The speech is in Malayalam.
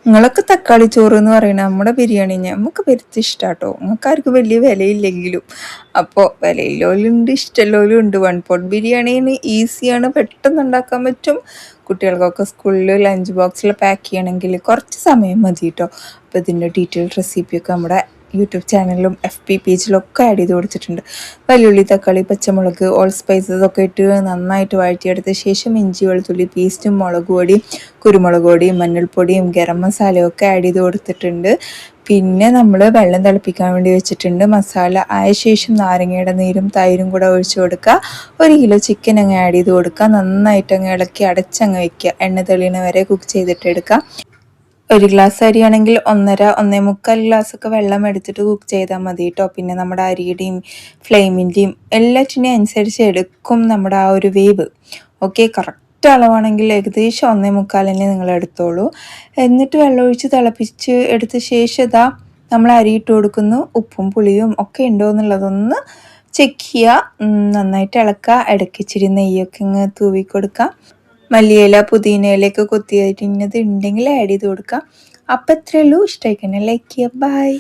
നിങ്ങളൊക്കെ തക്കാളി ചോറ് എന്ന് പറയുന്നത് നമ്മുടെ ബിരിയാണി നമുക്ക് പെരുത്ത് ഇഷ്ടാട്ടോ. നമുക്കാർക്ക് വലിയ വിലയില്ലെങ്കിലും അപ്പോൾ വിലയില്ലോലും ഇഷ്ടമല്ലോലും ഉണ്ട്. വൺ പോട്ട് ബിരിയാണി ഈസിയാണ്, പെട്ടെന്ന് ഉണ്ടാക്കാൻ പറ്റും. കുട്ടികൾക്കൊക്കെ സ്കൂളിൽ ലഞ്ച് ബോക്സിൽ പാക്ക് ചെയ്യണമെങ്കിൽ കുറച്ച് സമയം മതി കേട്ടോ. അപ്പോൾ ഇതിൻ്റെ ഡീറ്റെയിൽ റെസിപ്പിയൊക്കെ നമ്മുടെ യൂട്യൂബ് ചാനലിലും FB പേജിലൊക്കെ ആഡ് ചെയ്ത് കൊടുത്തിട്ടുണ്ട്. വെല്ലുള്ളി, തക്കാളി, പച്ചമുളക്, ഓൾ സ്പൈസസ് ഒക്കെ ഇട്ട് നന്നായിട്ട് വഴറ്റിയെടുത്ത ശേഷം ഇഞ്ചി വെളുത്തുള്ളി പേസ്റ്റും മുളക് പൊടിയും കുരുമുളക് പൊടിയും മഞ്ഞൾപ്പൊടിയും ഗരം മസാലയും ഒക്കെ ആഡ് ചെയ്ത് കൊടുത്തിട്ടുണ്ട്. പിന്നെ നമ്മൾ വെള്ളം തിളപ്പിക്കാൻ വേണ്ടി വെച്ചിട്ടുണ്ട്. മസാല ആയ ശേഷം നാരങ്ങയുടെ നീരും തൈരും കൂടെ ഒഴിച്ചു കൊടുക്കുക. 1 കിലോ ചിക്കൻ അങ്ങ് ആഡ് ചെയ്ത് കൊടുക്കുക. നന്നായിട്ട് അങ്ങ് ഇളക്കി അടച്ചങ്ങ് വയ്ക്കുക. എണ്ണ തെളിയണ വരെ കുക്ക് ചെയ്തിട്ട് എടുക്കുക. 1 ഗ്ലാസ് അരിയാണെങ്കിൽ 1.5 ഗ്ലാസ്സൊക്കെ വെള്ളം എടുത്തിട്ട് കുക്ക് ചെയ്താൽ മതി കേട്ടോ. പിന്നെ നമ്മുടെ അരിയുടെയും ഫ്ലെയിമിൻ്റെയും എല്ലാറ്റിനെയും അനുസരിച്ച് എടുക്കും നമ്മുടെ ആ ഒരു വേവ്. ഓക്കെ, കറക്റ്റ് അളവാണെങ്കിൽ ഏകദേശം 1.25 തന്നെ നിങ്ങൾ എടുത്തോളൂ. എന്നിട്ട് വെള്ളമൊഴിച്ച് തിളപ്പിച്ച് എടുത്ത ശേഷം ഇതാ നമ്മൾ അരി ഇട്ട് കൊടുക്കുന്നു. ഉപ്പും പുളിയും ഒക്കെ ഉണ്ടോ എന്നുള്ളതൊന്ന് ചെക്ക് ചെയ്യുക. നന്നായിട്ട് ഇളക്കുക. ഇടയ്ക്ക് ഇച്ചിരി നെയ്യൊക്കെ ഇങ്ങ് തൂവി കൊടുക്കുക. മല്ലിയില പുതിനയിലൊക്കെ കൊത്തിയരിഞ്ഞത് ഉണ്ടെങ്കിൽ ആഡ് ചെയ്ത് കൊടുക്കാം. അപ്പം അത്രയേ ഉള്ളൂ. ഇഷ്ടമായി കഴിഞ്ഞാൽ ലൈക്ക് ചെയ്യുക. ബൈ.